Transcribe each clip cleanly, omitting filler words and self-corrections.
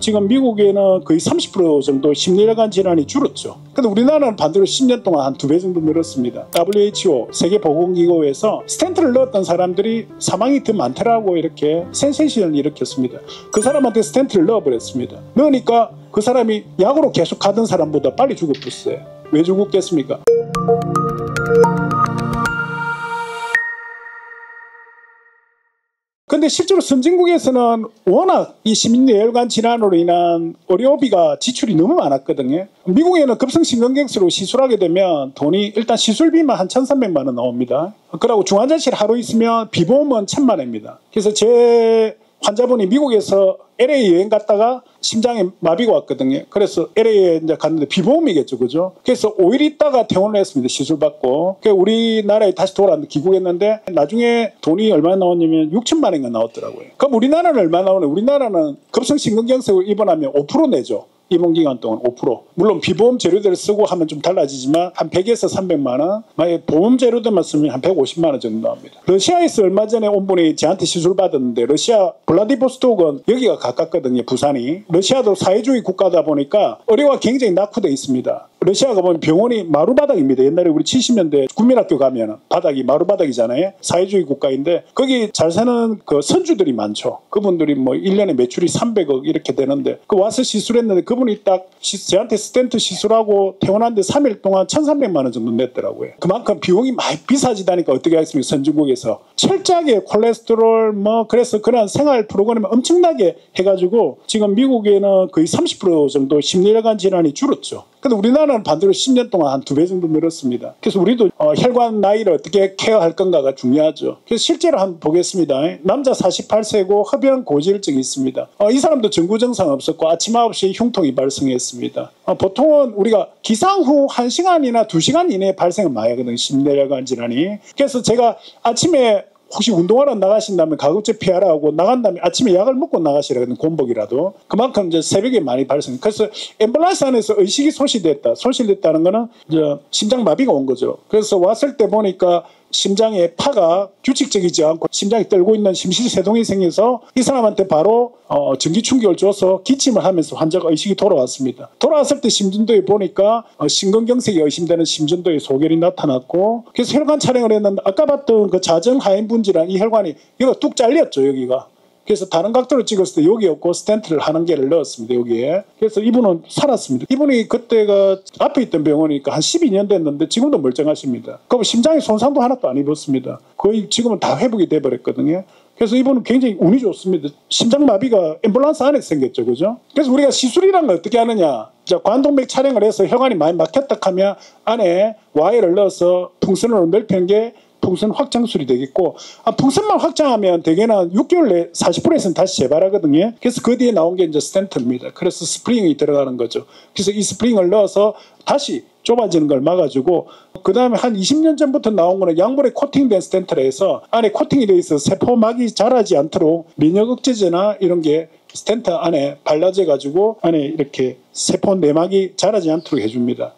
지금 미국에는 거의 30% 정도 심혈관 질환이 줄었죠. 근데 우리나라는 반대로 10년 동안 한 2배 정도 늘었습니다. WHO 세계보건기구에서 스텐트를 넣었던 사람들이 사망이 더 많더라고 이렇게 센세이션을 일으켰습니다. 그 사람한테 스텐트를 넣어버렸습니다. 넣으니까 그 사람이 약으로 계속 가던 사람보다 빨리 죽었어요. 왜 죽었겠습니까? 근데 실제로 선진국에서는 워낙 이 심뇌혈관 질환으로 인한 의료비가 지출이 너무 많았거든요. 미국에는 급성심근경색으로 시술하게 되면 돈이 일단 시술비만 한 1,300만 원 나옵니다. 그리고 중환자실 하루 있으면 비보험은 1,000만 원입니다. 그래서 제 환자분이 미국에서 LA 여행 갔다가 심장에 마비가 왔거든요. 그래서 LA에 이제 갔는데 비보험이겠죠, 그죠? 그래서 5일 있다가 퇴원을 했습니다. 시술 받고. 우리나라에 다시 돌아왔는데 귀국했는데 나중에 돈이 얼마나 나왔냐면 6천만 원인가 나왔더라고요. 그럼 우리나라는 얼마나 나오냐? 우리나라는 급성심근경색을 입원하면 5% 내죠. 입원 기간 동안 5%. 물론 비보험 재료들을 쓰고 하면 좀 달라지지만 한 100에서 300만 원, 만약에 보험 재료들만 쓰면 한 150만 원 정도 나옵니다. 러시아에서 얼마 전에 온 분이 저한테 시술 받았는데 러시아 블라디보스톡은 여기가 가깝거든요. 부산이. 러시아도 사회주의 국가다 보니까 의료가 굉장히 낙후되어 있습니다. 러시아가 보면 병원이 마루바닥입니다. 옛날에 우리 70년대 국민학교 가면 바닥이 마루바닥이잖아요. 사회주의 국가인데 거기 잘 사는 그 선주들이 많죠. 그분들이 뭐 1년에 매출이 300억 이렇게 되는데 그 와서 시술했는데 그분이 딱 저한테 스텐트 시술하고 퇴원하는데 3일 동안 1,300만 원 정도 냈더라고요. 그만큼 비용이 많이 비싸지다니까 어떻게 하겠습니까? 선진국에서. 철저하게 콜레스테롤 뭐 그래서 그런 생활 프로그램을 엄청나게 해가지고 지금 미국에는 거의 30% 정도 심뇌혈관 질환이 줄었죠. 근데 우리나라는 반대로 10년 동안 한 2배 정도 늘었습니다. 그래서 우리도 혈관 나이를 어떻게 케어할 건가가 중요하죠. 그래서 실제로 한번 보겠습니다. 남자 48세고 흡연 고지혈증이 있습니다. 이 사람도 전구 증상 없었고 아침 9시에 흉통이 발생했습니다. 보통은 우리가 기상 후 1시간이나 2시간 이내에 발생을 많이 하거든요. 심뇌혈관 질환이. 그래서 제가 아침에 혹시 운동하러 나가신다면 가급적 피하라고 나간 다음에 아침에 약을 먹고 나가시라거든요. 곰복이라도. 그만큼 이제 새벽에 많이 발생. 그래서 앰뷸런스 안에서 의식이 소실됐다. 소실됐다는 거는 이제 심장마비가 온 거죠. 그래서 왔을 때 보니까 심장에 파가 규칙적이지 않고 심장이 떨고 있는 심실세동이 생겨서 이 사람한테 바로 전기 충격을 줘서 기침을 하면서 환자가 의식이 돌아왔습니다. 돌아왔을 때 심전도에 보니까 심근경색이 의심되는 심전도에 소결이 나타났고 그래서 혈관 촬영을 했는데 아까 봤던 그 자정하인분질환 이 혈관이 여기가 뚝 잘렸죠. 여기가. 그래서 다른 각도로 찍었을 때 여기였고 스텐트를 한 개를 넣었습니다. 여기에. 그래서 이분은 살았습니다. 이분이 그때가 앞에 있던 병원이니까 한 12년 됐는데 지금도 멀쩡하십니다. 그럼 심장에 손상도 하나도 안 입었습니다. 거의 지금은 다 회복이 돼버렸거든요. 그래서 이분은 굉장히 운이 좋습니다. 심장마비가 앰뷸런스 안에 생겼죠. 그죠? 그래서 우리가 시술이란 걸 어떻게 하느냐. 자, 관동맥 촬영을 해서 혈관이 많이 막혔다 하면 안에 와이어를 넣어서 풍선으로 넓히는 게 풍선 확장술이 되겠고 풍선만 확장하면 대개는 6개월 내에 40%에서는 다시 재발하거든요. 그래서 그 뒤에 나온 게 이제 스텐트입니다. 그래서 스프링이 들어가는 거죠. 그래서 이 스프링을 넣어서 다시 좁아지는 걸 막아주고 그 다음에 한 20년 전부터 나온 거는 약물에 코팅된 스텐트라 해서 안에 코팅이 되어 있어서 세포막이 자라지 않도록 면역 억제제나 이런 게 스텐트 안에 발라져 가지고 안에 이렇게 세포 내막이 자라지 않도록 해줍니다.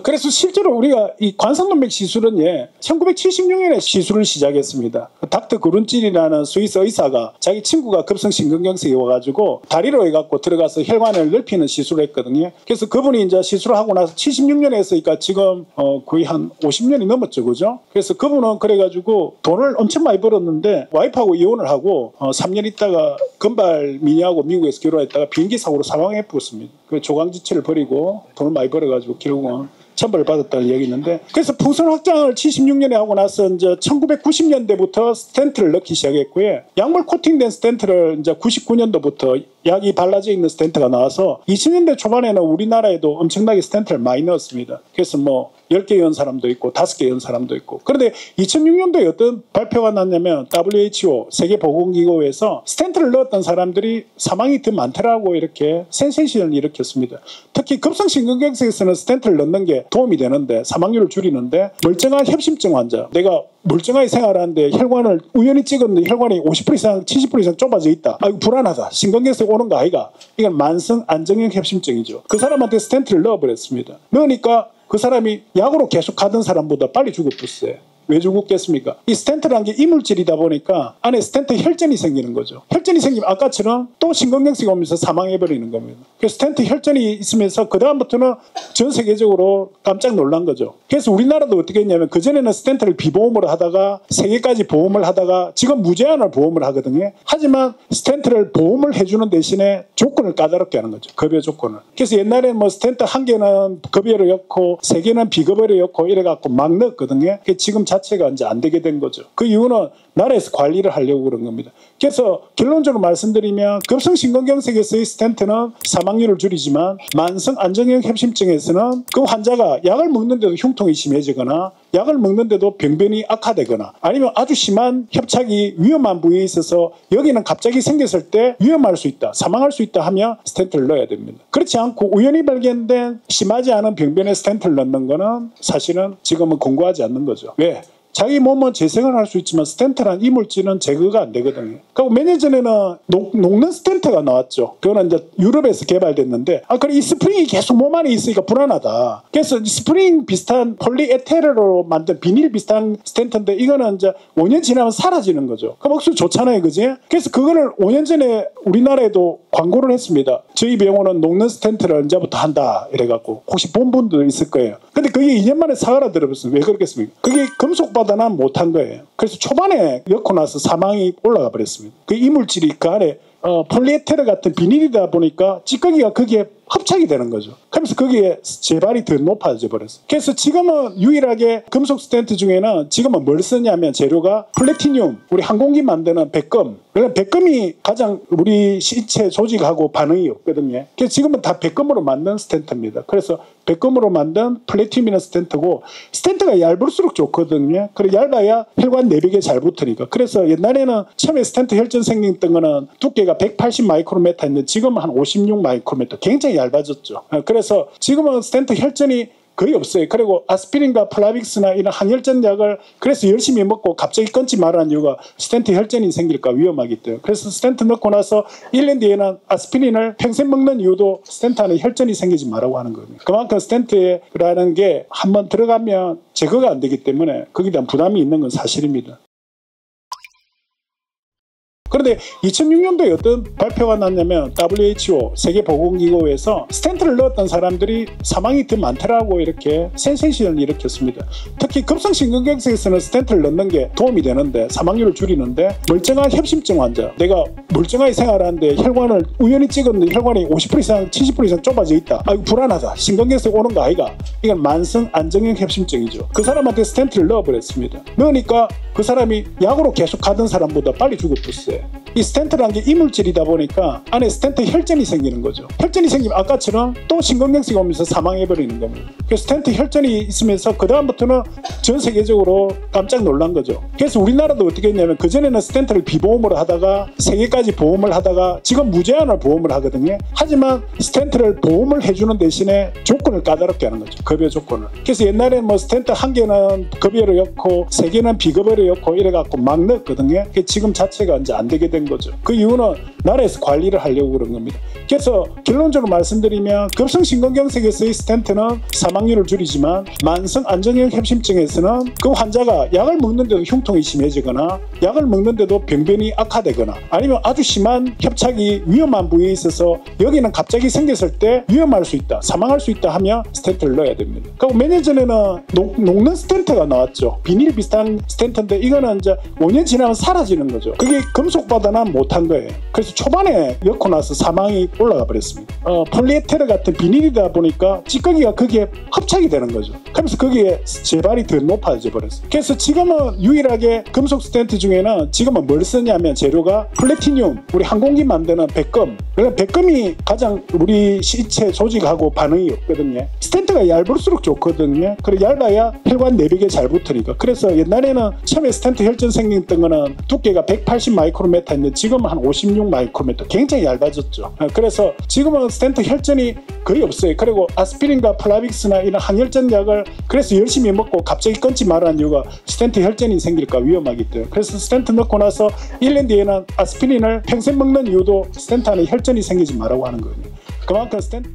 그래서 실제로 우리가 이 관상동맥 시술은 1976년에 시술을 시작했습니다. 닥터 그룬찔이라는 스위스 의사가 자기 친구가 급성심근경색이 와가지고 다리로 해갖고 들어가서 혈관을 넓히는 시술을 했거든요. 그래서 그분이 이제 시술을 하고 나서 76년에 했으니까 지금 거의 한 50년이 넘었죠. 그죠? 그래서 그분은 그래가지고 돈을 엄청 많이 벌었는데 와이프하고 이혼을 하고 3년 있다가 금발 미녀하고 미국에서 결혼했다가 비행기 사고로 사망해 버렸습니다. 그 조강지체를 버리고 돈을 많이 벌어가지고 결국은 처벌을 받았다는 얘기 있는데 그래서 풍선 확장을 76년에 하고 나서 이제 1990년대부터 스텐트를 넣기 시작했고요. 약물 코팅된 스텐트를 이제 99년도부터 약이 발라져 있는 스텐트가 나와서 2000년대 초반에는 우리나라에도 엄청나게 스텐트를 많이 넣었습니다. 그래서 뭐 10개 연 사람도 있고 5개 연 사람도 있고 그런데 2006년도에 어떤 발표가 났냐면 WHO 세계보건기구에서 스텐트를 넣었던 사람들이 사망이 더 많더라고 이렇게 센세이션을 일으켰습니다. 특히 급성심근경색에서는 스텐트를 넣는 게 도움이 되는데 사망률을 줄이는데 멀쩡한 협심증 환자 내가 멀쩡하게 생활하는데 혈관을 우연히 찍었는데 혈관이 50% 이상 70% 이상 좁아져 있다. 아이고 불안하다. 심근경색 오는 거 아이가. 이건 만성 안정형 협심증이죠. 그 사람한테 스텐트를 넣어버렸습니다. 넣으니까 그 사람이 약으로 계속 가던 사람보다 빨리 죽었어요. 왜 죽었겠습니까? 이 스텐트라는 게 이물질이다 보니까 안에 스텐트 혈전이 생기는 거죠. 혈전이 생기면 아까처럼 또 심근경색이 오면서 사망해버리는 겁니다. 그래서 스텐트 혈전이 있으면서 그 다음부터는 전 세계적으로 깜짝 놀란 거죠. 그래서 우리나라도 어떻게 했냐면 그전에는 스텐트를 비보험으로 하다가 3개까지 보험을 하다가 지금 무제한을 보험을 하거든요. 하지만 스텐트를 보험을 해주는 대신에 조건을 까다롭게 하는 거죠. 급여 조건을. 그래서 옛날에 뭐 스텐트 1개는 급여를 넣고 3개는 비급여를 넣고 이래갖고 막 넣었거든요. 지금 자체가 이제 안 되게 된 거죠. 그 이유는 나라에서 관리를 하려고 그런 겁니다. 그래서 결론적으로 말씀드리면 급성심근경색에서의 스텐트는 사망률을 줄이지만 만성 안정형 협심증에서는 그 환자가 약을 먹는데도 흉통이 심해지거나 약을 먹는데도 병변이 악화되거나 아니면 아주 심한 협착이 위험한 부위에 있어서 여기는 갑자기 생겼을 때 위험할 수 있다, 사망할 수 있다 하면 스텐트를 넣어야 됩니다. 그렇지 않고 우연히 발견된 심하지 않은 병변에 스텐트를 넣는 거는 사실은 지금은 권고하지 않는 거죠. 왜? 자기 몸은 재생을 할 수 있지만 스텐트란 이물질은 제거가 안 되거든요. 그리고 몇 년 전에는 녹는 스텐트가 나왔죠. 그거는 이제 유럽에서 개발됐는데 그래 이 스프링이 계속 몸 안에 있으니까 불안하다. 그래서 스프링 비슷한 폴리에테르로 만든 비닐 비슷한 스텐트인데 이거는 이제 5년 지나면 사라지는 거죠. 그 목소리 좋잖아요, 그지? 그래서 그거를 5년 전에 우리나라에도 광고를 했습니다. 저희 병원은 녹는 스텐트를 이제부터 한다 이래갖고 혹시 본 분도 있을 거예요. 근데 그게 2년 만에 사과를 들어봤어요. 왜 그렇겠습니까? 그게 금속바다는 못한 거예요. 그래서 초반에 엮고 나서 사망이 올라가 버렸습니다. 그 이물질이 그 안에 폴리에테르 같은 비닐이다 보니까 찌꺼기가 거기에 합착이 되는 거죠. 그러면서 거기에 재발이 더 높아져 버렸어요. 그래서 지금은 유일하게 금속 스텐트 중에는 지금은 뭘 쓰냐면 재료가 플래티늄, 우리 항공기 만드는 백금. 왜냐면 백금이 가장 우리 신체 조직하고 반응이 없거든요. 그래서 지금은 다 백금으로 만든 스텐트입니다. 그래서 백금으로 만든 플래티늄이라는 스텐트고 스텐트가 얇을수록 좋거든요. 그리고 얇아야 혈관 내벽에 잘 붙으니까. 그래서 옛날에는 처음에 스텐트 혈전 생겼던 거는 두께가 180 마이크로미터였는데 지금은 한 56 마이크로미터. 굉장히 얇아졌죠. 그래서 지금은 스텐트 혈전이 거의 없어요. 그리고 아스피린과 플라빅스나 이런 항혈전 약을 그래서 열심히 먹고 갑자기 끊지 말라는 이유가 스텐트 혈전이 생길까 위험하기 때문에. 그래서 스텐트 넣고 나서 1년 뒤에는 아스피린을 평생 먹는 이유도 스텐트 안에 혈전이 생기지 말라고 하는 거예요. 그만큼 스텐트라는 게 한번 들어가면 제거가 안 되기 때문에 거기에 대한 부담이 있는 건 사실입니다. 그런데 2006년도에 어떤 발표가 났냐면 WHO 세계보건기구에서 스텐트를 넣었던 사람들이 사망이 더 많더라고 이렇게 센세이션을 일으켰습니다. 특히 급성심근경색에서는 스텐트를 넣는 게 도움이 되는데 사망률을 줄이는데 멀쩡한 협심증 환자, 내가 멀쩡하게 생활하는데 혈관을 우연히 찍었는데 혈관이 50% 이상 70% 이상 좁아져 있다. 아이고 불안하다. 심근경색 오는 거 아이가. 이건 만성 안정형 협심증이죠. 그 사람한테 스텐트를 넣어버렸습니다. 넣으니까 그 사람이 약으로 계속 가던 사람보다 빨리 죽어버렸어요. 이 스텐트라는 게 이물질이다 보니까 안에 스텐트 혈전이 생기는 거죠. 혈전이 생기면 아까처럼 또 심근경색이 오면서 사망해버리는 겁니다. 그래서 스텐트 혈전이 있으면서 그 다음부터는 전 세계적으로 깜짝 놀란 거죠. 그래서 우리나라도 어떻게 했냐면 그전에는 스텐트를 비보험으로 하다가 3개까지 보험을 하다가 지금 무제한을 보험을 하거든요. 하지만 스텐트를 보험을 해주는 대신에 조건을 까다롭게 하는 거죠. 급여 조건을. 그래서 옛날에 뭐 스텐트 1개는 급여를 넣고 3개는 비급여를 넣고 이래갖고 막 넣었거든요. 지금 자체가 이제 안 되게 된 거죠. 그 이유는 나라에서 관리를 하려고 그런 겁니다. 그래서 결론적으로 말씀드리면 급성심근경색에서의 스텐트는 사망률을 줄이지만 만성 안정형 협심증에서는 그 환자가 약을 먹는데도 흉통이 심해지거나 약을 먹는데도 병변이 악화되거나 아니면 아주 심한 협착이 위험한 부위에 있어서 여기는 갑자기 생겼을 때 위험할 수 있다, 사망할 수 있다 하면 스텐트를 넣어야 됩니다. 그리고 몇 년 전에는 녹는 스텐트가 나왔죠. 비닐 비슷한 스텐트인데 이거는 이제 5년 지나면 사라지는 거죠. 그게 금속바다는 못한 거예요. 그래서 초반에 엮고 나서 사망이 올라가 버렸습니다. 폴리에테르 같은 비닐이다 보니까 찌꺼기가 거기에 합착이 되는 거죠. 그러면서 거기에 재발이 더 높아져 버렸어요. 그래서 지금은 유일하게 금속 스텐트 중에는 지금은 뭘 쓰냐면 재료가 플래티늄, 우리 항공기 만드는 백금. 백금이 가장 우리 신체 조직하고 반응이 없거든요. 스텐트가 얇을수록 좋거든요. 그리고 얇아야 혈관 내벽에 잘 붙으니까. 그래서 옛날에는 처음에 스텐트 혈전 생겼던 거는 두께가 180 마이크로미터였는데 지금은 한 56 마이크로미터. 굉장히 얇아졌죠. 그래서 지금은 스텐트 혈전이 거의 없어요. 그리고 아스피린과 플라빅스나 이런 항혈전 약을 그래서 열심히 먹고 갑자기 끊지 말라는 이유가 스텐트 혈전이 생길까 위험하기 때문에. 그래서 스텐트 넣고 나서 1년 뒤에는 아스피린을 평생 먹는 이유도 스텐트 안에 혈전이 생기지 말라고 하는 거예요. 그만큼 스텐트